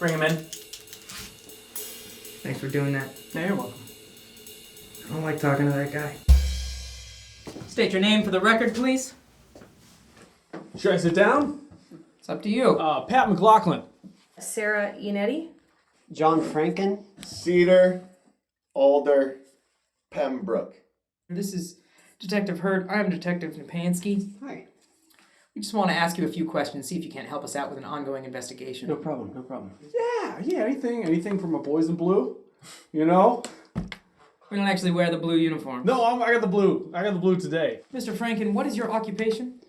Bring him in. Thanks for doing that. Yeah, you're welcome. I don't like talking to that guy. State your name for the record, please. Should I sit down? It's up to you. Pat McLaughlin. Sarah Iannetti. John Franken. Cedar, Alder, Pembroke. This is Detective Hurt. I'm Detective Nopantski. Hi. We just want to ask you a few questions, see if you can't help us out with an ongoing investigation. No problem, no problem. Yeah, anything from a Boys in Blue, you know? We don't actually wear the blue uniform. No, I got the blue. I got the blue today. Mr. Franken, what is your occupation?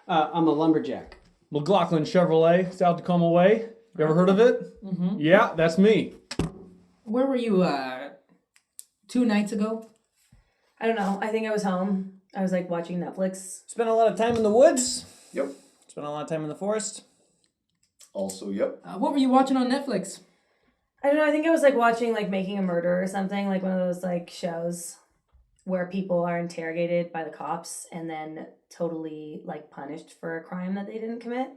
I'm a lumberjack. McLaughlin Chevrolet, South Tacoma Way. You ever heard of it? Mm-hmm. Yeah, that's me. Where were you, 2 nights ago? I don't know. I think I was home. I was like watching Netflix. Spent a lot of time in the woods. Yep. Spent a lot of time in the forest. Also, yep. What were you watching on Netflix? I don't know. I think I was like watching like Making a Murder or something, like one of those like shows where people are interrogated by the cops and then totally like punished for a crime that they didn't commit.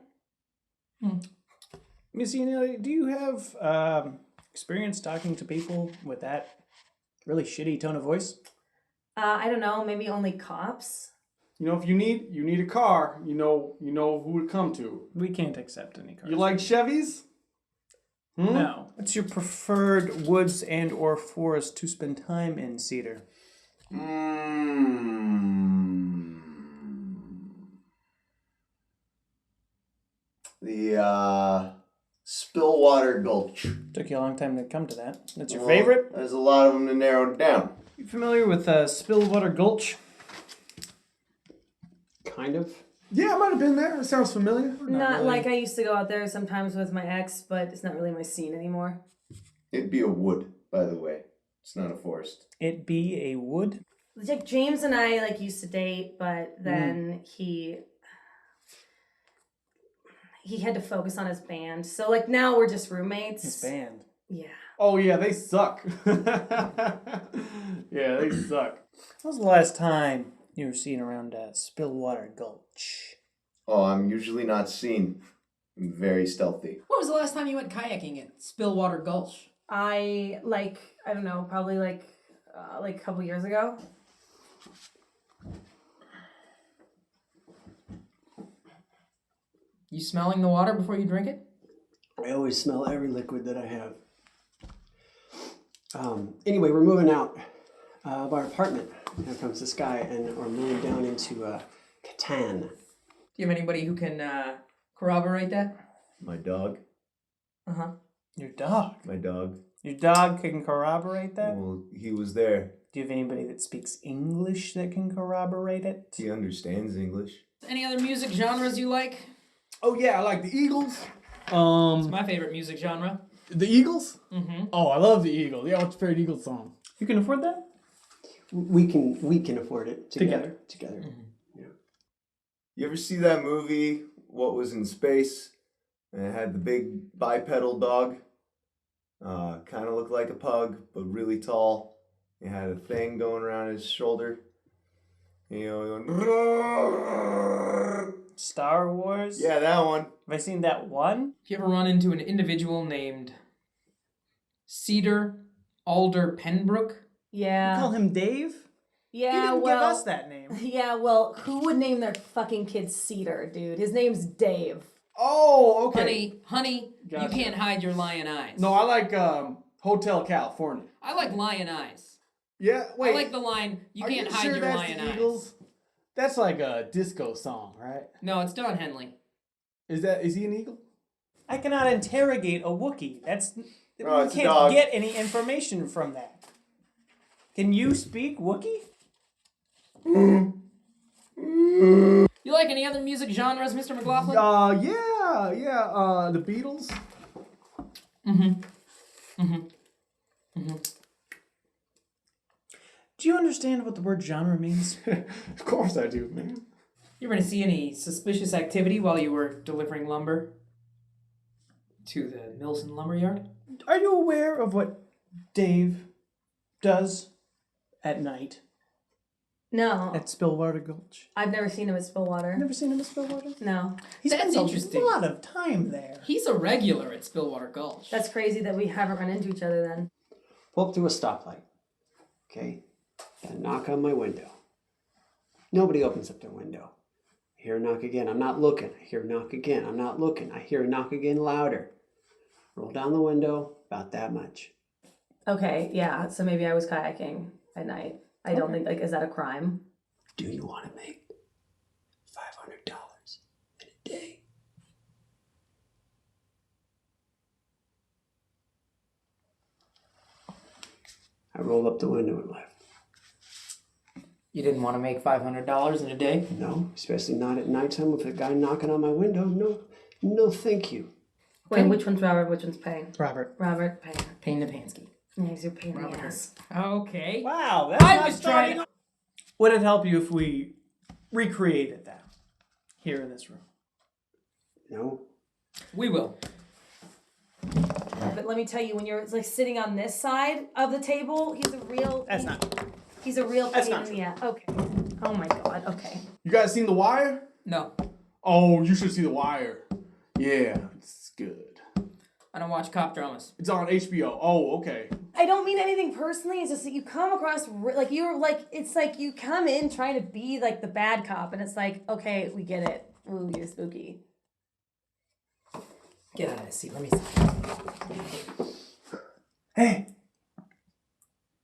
Miss Iannetti, do you have experience talking to people with that really shitty tone of voice? I don't know. Maybe only cops. You know, if you need a car, you know who to come to. We can't accept any cars. You like Chevys? No. What's your preferred woods and or forest to spend time in, Cedar? The Stillwater Gulch. Took you a long time to come to that. That's your Well, favorite? There's a lot of them to narrow it down. You familiar with Stillwater Gulch? Kind of. Yeah, I might have been there. It sounds familiar. Not really. like I used to go out there sometimes with my ex, but it's not really my scene anymore. It'd be a wood, by the way. It's not a forest. It be a wood? Like James and I like used to date, but then he had to focus on his band. So like now we're just roommates. His band. Yeah. Oh yeah, they suck. Yeah, they suck. When was the last time you were seen around Stillwater Gulch? Oh, I'm usually not seen. I'm very stealthy. When was the last time you went kayaking at Stillwater Gulch? I don't know, probably like a couple years ago. You smelling the water before you drink it? I always smell every liquid that I have. Anyway, we're moving out of our apartment. Here comes this guy, and we're moving down into Catan. Do you have anybody who can corroborate that? My dog. Uh-huh. Your dog. My dog. Your dog can corroborate that? Well, he was there. Do you have anybody that speaks English that can corroborate it? He understands English. Any other music genres you like? Oh yeah, I like the Eagles. It's my favorite music genre. The Eagles? Mm-hmm. Oh, I love the Eagles. Yeah, what's your favorite Eagles song? You can afford that? We can afford it together. Mm-hmm. You ever see that movie, What Was in Space? And it had the big bipedal dog. Kind of looked like a pug, but really tall. He had a thing going around his shoulder. You know, going... Star Wars? Yeah, that one. Have I seen that one? If you ever run into an individual named Cedar Alder Pembroke? Yeah. You call him Dave? Yeah, You didn't well, give us that name. Yeah, well, who would name their fucking kid Cedar, dude? His name's Dave. Oh, okay. Honey, Gotcha. you can't hide your lion eyes. No, I like Hotel California. I like lion eyes. Yeah, wait. I like the line, you Are can't you hide sure your that's lion the eyes. Eagles? That's like a disco song, right? No, it's Don Henley. Is he an eagle? I cannot interrogate a Wookiee. That's No, you it's a can't dog. get any information from that. Can you speak Wookiee? You like any other music genres, Mr. McLaughlin? Yeah. The Beatles. Do you understand what the word genre means? Of course I do, man. You ever see any suspicious activity while you were delivering lumber to the Milson Lumberyard? Are you aware of what Dave does at night? No, at Stillwater Gulch. I've never seen him at Stillwater. Never seen him at Stillwater? No. He That's spends interesting. a lot of time there. He's a regular at Stillwater Gulch. That's crazy that we haven't run into each other then. Pull up to a stoplight. Okay? Got a knock on my window. Nobody opens up their window. I hear a knock again. I'm not looking. I hear a knock again. I'm not looking. I hear a knock again louder. Roll down the window, about that much. Okay, yeah, so maybe I was kayaking at night. I don't think, is that a crime? Do you want to make $500 in a day? I rolled up the window and left. You didn't want to make $500 in a day? No, especially not at nighttime with a guy knocking on my window. No, thank you. Wait, which one's Robert? Which one's Payne? Robert. Robert Payne. Payne Nopantski. Yeah, he's your Payne in the Robert ass. Okay. Wow, that's I not was starting. trying. Would it help you if we recreated that here in this room? No. We will. But let me tell you, when you're like sitting on this side of the table, he's a real. That's not. He's a real That's pain not in the ass. Okay. Oh my god. Okay. You guys seen The Wire? No. Oh, you should see The Wire. Yeah, it's good. I don't watch cop dramas. It's on HBO. Oh, okay. I don't mean anything personally. It's just that you come across like you're like it's like you come in trying to be like the bad cop, and it's like, okay, we get it. Ooh, you're spooky. Get out of this seat. Let me see. Hey,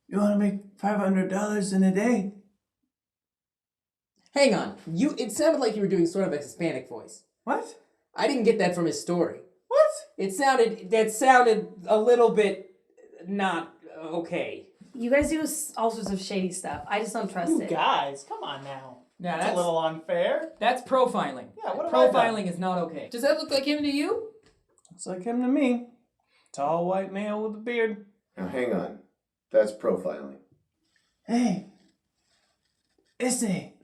you want to make $500 in a day? Hang on. It sounded like you were doing sort of a Hispanic voice. What? I didn't get that from his story. What? That sounded a little bit not okay. You guys do all sorts of shady stuff. I just don't trust You it. guys, come on now. Yeah, That's a little unfair. That's profiling. Yeah, what have I done? Profiling is not okay. Does that look like him to you? Looks like him to me. Tall white male with a beard. Now hang on. That's profiling. Hey, essay.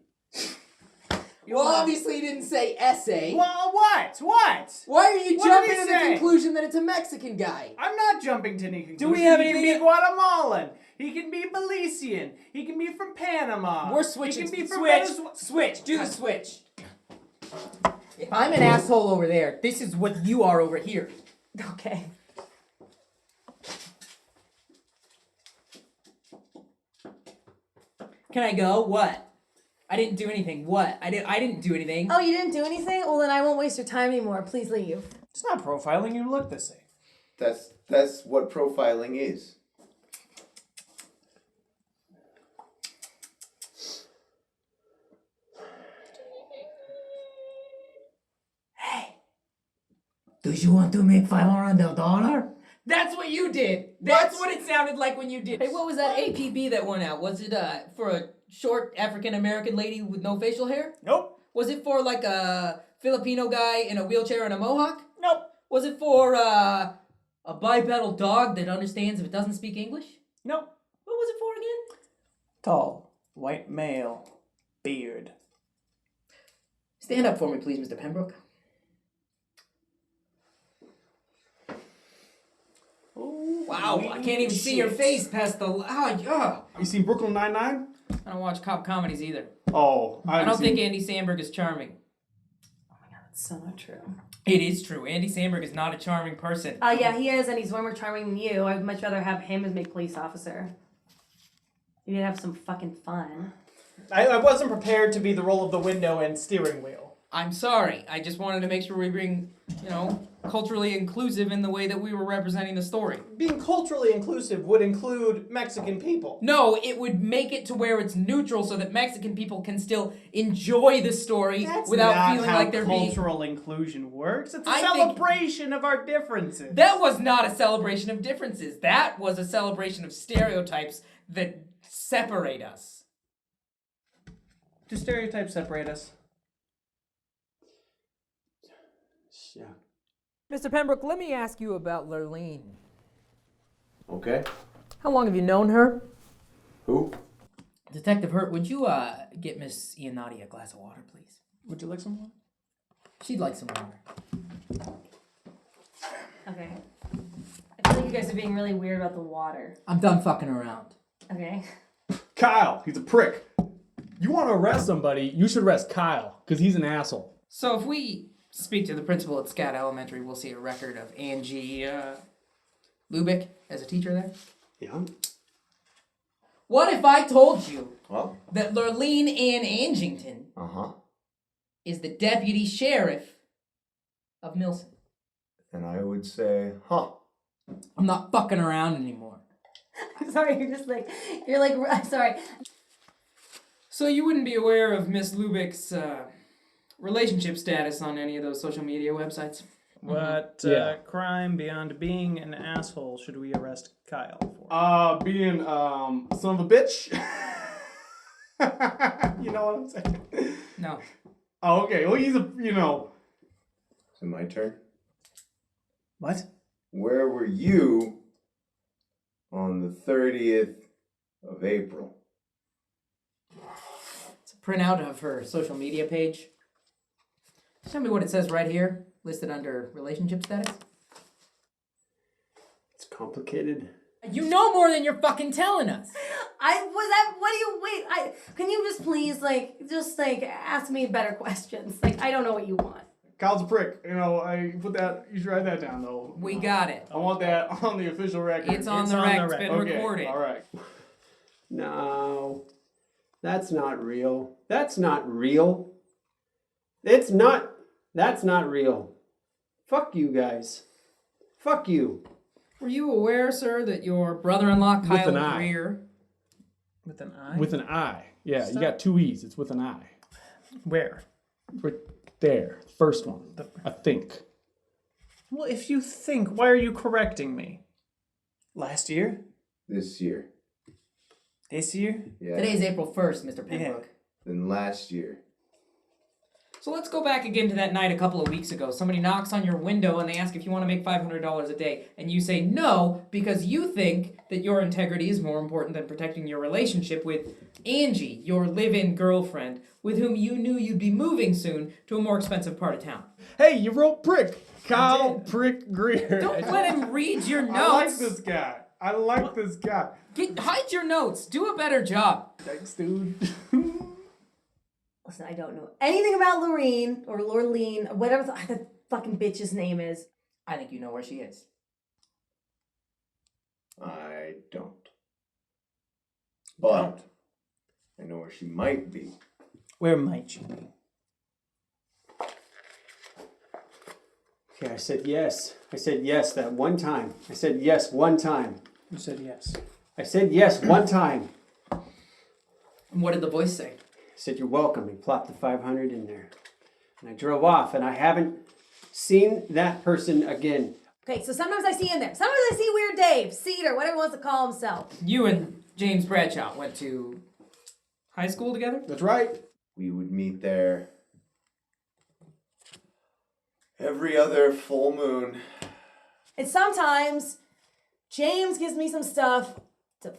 Well, obviously you didn't say essay. Well, what? What? Why are you What jumping did he to the say? conclusion that it's a Mexican guy? I'm not jumping to any conclusion. Do we have He anything- can be Guatemalan. He can be Belizean. He can be from Panama. We're switching. He can be from Switch. Venezuela. Switch. Do the switch. If I'm an asshole over there, this is what you are over here. Okay. Can I go? What? I didn't do anything. What? I didn't do anything. Oh, you didn't do anything? Well, then I won't waste your time anymore. Please leave. It's not profiling. You look the same. That's what profiling is. Do you want to make $500? That's what you did. That's what it sounded like when you did. Hey, what was that APB that went out? Was it for a short African American lady with no facial hair? Nope. Was it for like a Filipino guy in a wheelchair and a mohawk? Nope. Was it for a bipedal dog that understands if it doesn't speak English? Nope. What was it for again? Tall, white male, beard. Stand up for me, please, Mr. Pembroke. Ooh, Wow, I can't even see your face past the. You seen Brooklyn Nine-Nine? I don't watch cop comedies either. Oh, I don't think Andy Samberg is charming. Oh my god, that's so not true. It is true. Andy Samberg is not a charming person. Yeah, he is, and he's way more charming than you. I'd much rather have him as my police officer. You need to have some fucking fun. I wasn't prepared to be the role of the window and steering wheel. I'm sorry. I just wanted to make sure we bring, culturally inclusive in the way that we were representing the story. Being culturally inclusive would include Mexican people. No, it would make it to where it's neutral so that Mexican people can still enjoy the story without not feeling how like they're being. cultural inclusion works. It's a I think- celebration of our differences. That was not a celebration of differences. That was a celebration of stereotypes that separate us. Do stereotypes separate us? Yeah. Mr. Pembroke, let me ask you about Lurleen. Okay. How long have you known her? Who? Detective Hurt, would you get Miss Iannotti a glass of water, please? Would you like some more? She'd like some water. Okay. I feel like you guys are being really weird about the water. I'm done fucking around. Okay. Kyle, he's a prick. You want to arrest somebody, you should arrest Kyle, because he's an asshole. So if we speak to the principal at Scout Elementary, we'll see a record of Angie Lubick as a teacher there. Yeah. What if I told you Well, that Lurleen Ann Angington is the deputy sheriff of Milson? and I would say, huh. I'm not fucking around anymore. I'm sorry, I'm sorry. So you wouldn't be aware of Miss Lubick's relationship status on any of those social media websites? What Yeah. crime beyond being an asshole should we arrest Kyle for? Being son of a bitch. You know what I'm saying? No. Oh, okay. Well, he's a, Is it my turn? What? Where were you on the 30th of April? It's a printout of her social media page. Tell me what it says right here, listed under relationship status. It's complicated. You know more than you're fucking telling us. Can you just please, ask me better questions? I don't know what you want. Kyle's a prick. I put that, you should write that down, though. We got it. I want that on the official record. It's on the on rec. the It's rec. been Okay, recorded. all right. No. That's not real. That's not real. It's not. That's not real. Fuck you guys. Fuck you. Were you aware, sir, that your brother-in-law, With Kyle an I. Greer, With an eye? With an I. Yeah, Stop. you got 2 E's. It's with an I. Where? Right there. First one. I think. Well, if you think, why are you correcting me? Last year? This year. This year? Yeah. Today's April 1st, Mr. Pembroke. Then last year. So let's go back again to that night a couple of weeks ago. Somebody knocks on your window and they ask if you want to make $500 a day. And you say no because you think that your integrity is more important than protecting your relationship with Angie, your live-in girlfriend, with whom you knew you'd be moving soon to a more expensive part of town. Hey, you wrote prick. Kyle Prick Greer. Don't let him read your notes. I like this guy. I like this guy. Hide your notes. Do a better job. Thanks, dude. Listen, I don't know anything about Loreen or Lorleen, or whatever the fucking bitch's name is. I think you know where she is. I don't. But I know where she might be. Where might you be? Okay, I said yes. I said yes that one time. I said yes one time. You said yes. I said yes one time. And what did the voice say? I said you're welcome. He plopped the 500 in there. And I drove off and I haven't seen that person again. Okay, so sometimes I see in there. Sometimes I see Weird Dave, Cedar, whatever he wants to call himself. You and James Bradshaw went to high school together? That's right. We would meet there every other full moon. And sometimes James gives me some stuff to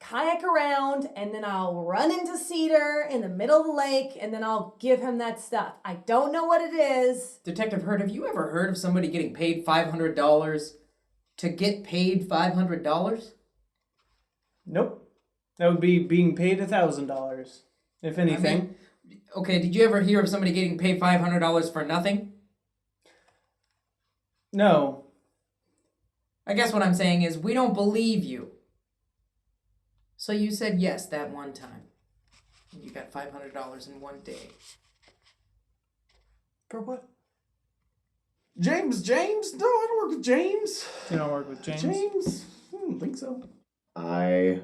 kayak around, and then I'll run into Cedar in the middle of the lake, and then I'll give him that stuff. I don't know what it is. Detective Hurt, have you ever heard of somebody getting paid $500 to get paid $500? Nope. That would be being paid $1,000, if anything. Okay, did you ever hear of somebody getting paid $500 for nothing? No. I guess what I'm saying is we don't believe you. So you said yes that one time. And you got $500 in one day. For what? James? No, I don't work with James. You don't work with James? James? I don't think so. I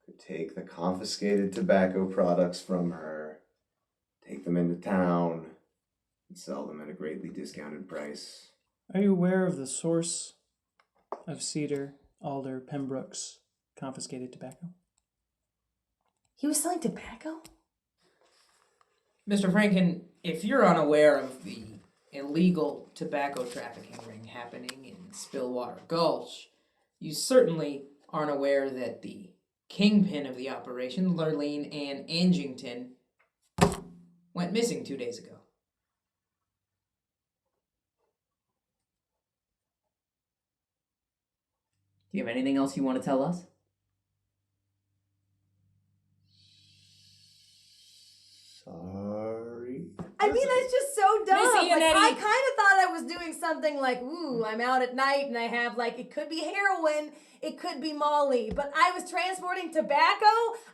could take the confiscated tobacco products from her, take them into town, and sell them at a greatly discounted price. Are you aware of the source of Cedar, Alder, Pembroke's confiscated tobacco? He was selling tobacco? Mr. Franken, if you're unaware of the illegal tobacco trafficking ring happening in Spillwater Gulch, you certainly aren't aware that the kingpin of the operation, Lurleen Ann Angington, went missing 2 days ago. Do you have anything else you want to tell us? Sorry. I mean, that's just so dumb. Missy and Like, Eddie. I kind of thought I was doing something like, ooh, I'm out at night and I have like, it could be heroin, it could be Molly, but I was transporting tobacco.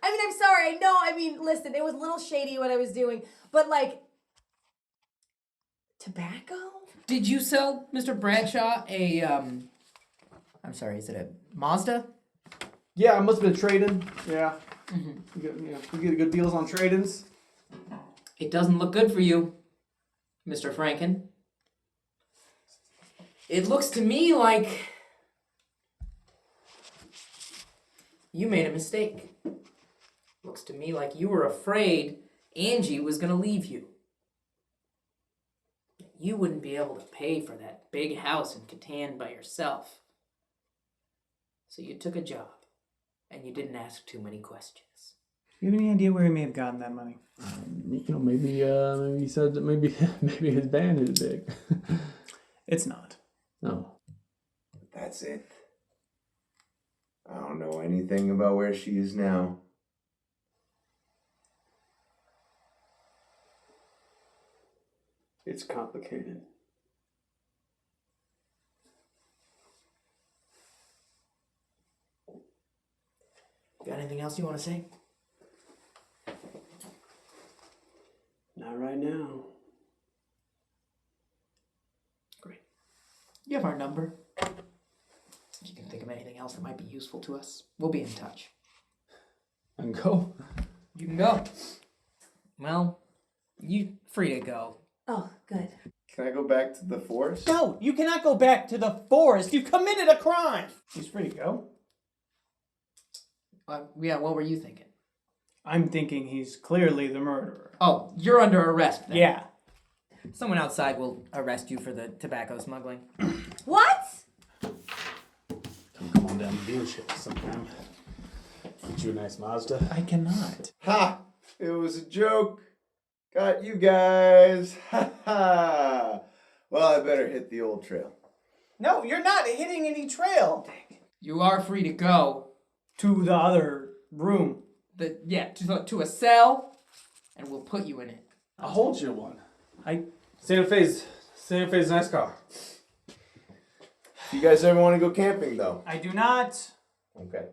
I mean, I'm sorry. I know. I mean, listen, it was a little shady what I was doing, but like, tobacco? Did you sell Mr. Bradshaw a I'm sorry, is it a Mazda? Yeah, I must have been trading. Yeah. We get good deals on trade-ins. It doesn't look good for you, Mr. Franken. It looks to me like you made a mistake. Looks to me like you were afraid Angie was gonna leave you. You wouldn't be able to pay for that big house in Catan by yourself. So you took a job, and you didn't ask too many questions. Do you have any idea where he may have gotten that money? Maybe he said that maybe his band is big. It's not. No. That's it. I don't know anything about where she is now. It's complicated. Got anything else you want to say? Not right now. Great. You have our number. If you can think of anything else that might be useful to us, we'll be in touch. And go. You can go. Well, you free to go. Oh, good. Can I go back to the forest? No, you cannot go back to the forest. You committed a crime. He's free to go. Yeah, what were you thinking? I'm thinking he's clearly the murderer. Oh, you're under arrest then. Yeah. Someone outside will arrest you for the tobacco smuggling. What? Come on down to the dealership sometime. Get you a nice Mazda. I cannot. Ha! It was a joke. Got you guys. Ha ha! Well, I better hit the old trail. No, you're not hitting any trail. You are free to go. To the other room. To a cell, and we'll put you in it. I'll hold you one. Santa Fe's a nice car. You guys ever want to go camping, though? I do not. Okay.